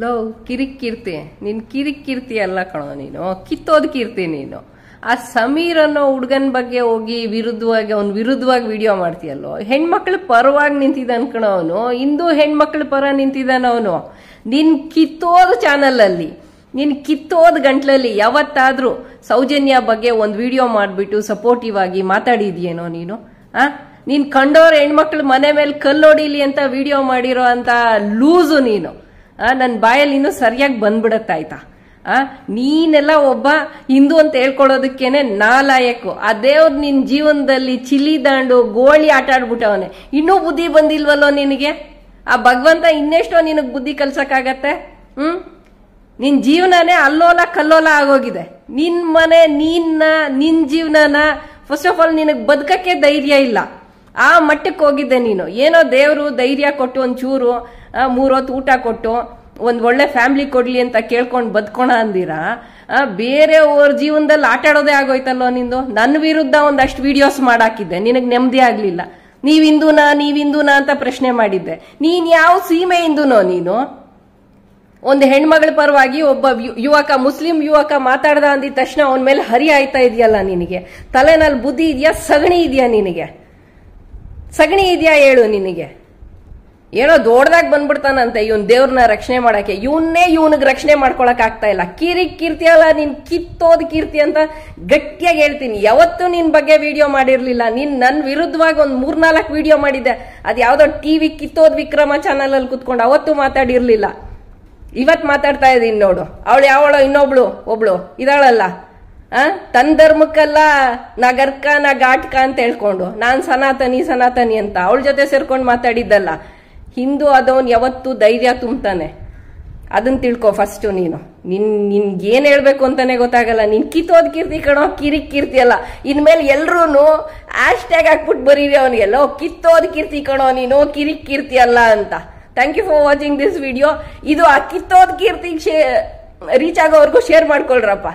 Low ಕಿರಿಕ್ ಕೀರ್ತಿ ನೀನ್ ಕಿರಿಕ್ ಕೀರ್ತಿ ಅಲ್ಲ ಕಣೋ, ನೀನು ಕಿತ್ತೋದ್ ಕೀರ್ತಿ ನೀನು. ಆ ಸಮೀರ್ ಅನ್ನೋ ಹುಡ್ಗನ್ ಬಗ್ಗೆ ಹೋಗಿ ಅವ್ನ್ ವಿರುದ್ಧವಾಗಿ ವಿಡಿಯೋ ಮಾಡ್ತೀಯಲ್ಲೋ. ಹೆಣ್ಮಕ್ಳ ಪರವಾಗಿ ನಿಂತಿದ್ದಾನ ಕಣೋ ಅವನು, ಹಿಂದೂ ಹೆಣ್ಮಕ್ಳ ಪರ ನಿಂತಿದ್ದಾನ ಅವನು. ನಿನ್ ಕಿತ್ತೋದ್ ಚಾನಲ್ ಅಲ್ಲಿ, ನಿನ್ ಕಿತ್ತೋದ್ ಗಂಟ್ಲಲ್ಲಿ ಯಾವತ್ತಾದ್ರೂ ಸೌಜನ್ಯ ಬಗ್ಗೆ ಒಂದ್ ವಿಡಿಯೋ ಮಾಡ್ಬಿಟ್ಟು ಸಪೋರ್ಟಿವ್ ಆಗಿ ಮಾತಾಡಿದ್ಯೇನೋ ನೀನು? ನೀನ್ ಕಂಡೋರ್ ಹೆಣ್ಮಕ್ಳು ಮನೆ ಮೇಲೆ ಕಲ್ಲೊಡಿಲಿ ಅಂತ ವಿಡಿಯೋ ಮಾಡಿರೋ ಅಂತ ಲೂಸು ನೀನು. ನನ್ ಬಾಯಲ್ಲಿ ಇನ್ನೂ ಸರಿಯಾಗಿ ಬಂದ್ಬಿಡತ್ತಾಯ್ತಾ? ನೀನೆಲ್ಲ ಒಬ್ಬ ಹಿಂದೂ ಅಂತ ಹೇಳ್ಕೊಳೋದಕ್ಕೇನೆ ನಾಲಾಯಕ್ಕು. ಆ ದೇವ್ರು ನಿನ್ ಜೀವನದಲ್ಲಿ ಚಿಲ್ಲಿ ದಾಂಡು ಗೋಳಿ ಆಟ ಆಡ್ಬಿಟ್ಟವನೆ. ಇನ್ನೂ ಬುದ್ಧಿ ಬಂದಿಲ್ವಲ್ಲೋ ನಿನಗೆ? ಆ ಭಗವಂತ ಇನ್ನೆಷ್ಟೋ ನಿನಗ್ ಬುದ್ಧಿ ಕಲ್ಸಕ್ಕಾಗತ್ತೆ? ನಿನ್ ಜೀವನನೇ ಅಲ್ಲೋಲ ಕಲ್ಲೋಲ ಆಗೋಗಿದೆ. ನಿನ್ ಮನೆ, ನಿನ್ ಜೀವನನ ಫಸ್ಟ್ ಆಫ್ ಆಲ್ ನಿನಗ್ ಬದುಕಕ್ಕೆ ಧೈರ್ಯ ಇಲ್ಲ. ಆ ಮಟ್ಟಕ್ಕೆ ಹೋಗಿದ್ದೆ ನೀನು. ಏನೋ ದೇವ್ರು ಧೈರ್ಯ ಕೊಟ್ಟು ಒಂಚೂರು 3 ಹೊತ್ತು ಊಟ ಕೊಟ್ಟು ಒಂದ್ ಒಳ್ಳೆ ಫ್ಯಾಮಿಲಿ ಕೊಡ್ಲಿ ಅಂತ ಕೇಳ್ಕೊಂಡ್ ಬದುಕೋಣ ಅಂದಿರಾ, ಬೇರೆಯವ್ರ ಜೀವನದಲ್ಲಿ ಆಟ ಆಡೋದೇ ಆಗೋಯ್ತಲ್ಲೋ ನಿಂದು. ನನ್ನ ವಿರುದ್ಧ ಒಂದಷ್ಟು ವಿಡಿಯೋಸ್ ಮಾಡಾಕಿದ್ದೆ, ನಿನಗ್ ನೆಮ್ಮದಿ ಆಗ್ಲಿಲ್ಲ. ನೀವ್ ಹಿಂದೂನಾ ಅಂತ ಪ್ರಶ್ನೆ ಮಾಡಿದ್ದೆ. ನೀನ್ ಯಾವ ಸೀಮೆ ಹಿಂದೂನೋ ನೀನು? ಒಂದು ಹೆಣ್ಮಗಳ ಪರವಾಗಿ ಒಬ್ಬ ಮುಸ್ಲಿಂ ಯುವಕ ಮಾತಾಡ್ದ ಅಂದಿದ ತಕ್ಷಣ ಅವನ ಮೇಲೆ ಹರಿ ಆಯ್ತಾ ಇದೆಯಲ್ಲ ನಿನಗೆ? ತಲೆನಲ್ಲಿ ಬುದ್ಧಿ ಇದೆಯಾ? ಸಗಣಿ ಇದೆಯಾ ನಿನಗೆ? ಸಗಣಿ ಇದೆಯಾ ಹೇಳು ನಿನಗೆ? ಏನೋ ದೊಡ್ಡದಾಗಿ ಬಂದ್ಬಿಡ್ತಾನಂತೆ ಇವನ್ ದೇವ್ರನ್ನ ರಕ್ಷಣೆ ಮಾಡಕ್ಕೆ. ಇವನಿಗೆ ರಕ್ಷಣೆ ಮಾಡ್ಕೊಳಕ್ ಆಗ್ತಾ ಇಲ್ಲ. ಕೀರ್ತಿ ಅಲ್ಲ, ನೀನ್ ಕಿತ್ತೋದ್ ಕೀರ್ತಿ ಅಂತ ಗಟ್ಟಿಯಾಗಿ ಹೇಳ್ತೀನಿ. ಯಾವತ್ತೂ ನಿನ್ ಬಗ್ಗೆ ವಿಡಿಯೋ ಮಾಡಿರ್ಲಿಲ್ಲ. ನೀನ್ ನನ್ ವಿರುದ್ಧವಾಗಿ ಒಂದ್ 3-4 ವಿಡಿಯೋ ಮಾಡಿದ್ದೆ. ಅದ್ ಯಾವ್ದೋ ಟಿವಿ ಕಿತ್ತೋದ್ ವಿಕ್ರಮ ಚಾನಲ್ ಅಲ್ಲಿ ಕುತ್ಕೊಂಡು ಅವತ್ತು ಮಾತಾಡಿರ್ಲಿಲ್ಲ. ಇವತ್ ಮಾತಾಡ್ತಾ ಇದೀನಿ ನೋಡು. ಅವಳು ಯಾವಳೋ ಒಬ್ಳು ಇದಾಳಲ್ಲ, ತನ್ ಧರ್ಮಕ್ಕಲ್ಲ ನಾ ಗರ್ಕ ನಾ ಘಾಟ್ಕ ಅಂತ ಹೇಳ್ಕೊಂಡು ನಾನ್ ಸನಾತನಿ ಅಂತ ಅವಳ ಜೊತೆ ಸೇರ್ಕೊಂಡು ಮಾತಾಡಿದ್ದಲ್ಲ. ಹಿಂದೂ ಆದವನ್ ಯಾವತ್ತು ಧೈರ್ಯ ತುಂಬ್ತಾನೆ, ಅದನ್ನ ತಿಳ್ಕೊ ಫಸ್ಟ್. ನಿನ್ಗೇನ್ ಹೇಳ್ಬೇಕು ಅಂತಾನೆ ಗೊತ್ತಾಗಲ್ಲ. ನೀನ್ ಕಿತ್ತೋದ್ ಕೀರ್ತಿ ಕಣೋ, ಕಿರಿಕ್ ಕೀರ್ತಿ ಅಲ್ಲ. ಇನ್ಮೇಲೆ ಎಲ್ರೂನು ಹ್ಯಾಶ್ಟ್ಯಾಗ್ ಹಾಕ್ಬಿಟ್ಟು ಬರೀರಿ ಅವನಿಗೆಲ್ಲ, ಕಿತ್ತೋದ್ ಕೀರ್ತಿ ಕಣೋ ನೀನು, ಕಿರಿಕ್ ಕೀರ್ತಿ ಅಲ್ಲ ಅಂತ. Thank you for watching this video. ಇದು ಆ ಕಿತ್ತೋದ್ ಕೀರ್ತಿ ರೀಚ್ ಆಗೋವರೆಗೂ ಶೇರ್ ಮಾಡ್ಕೊಳ್ರಪ್ಪ.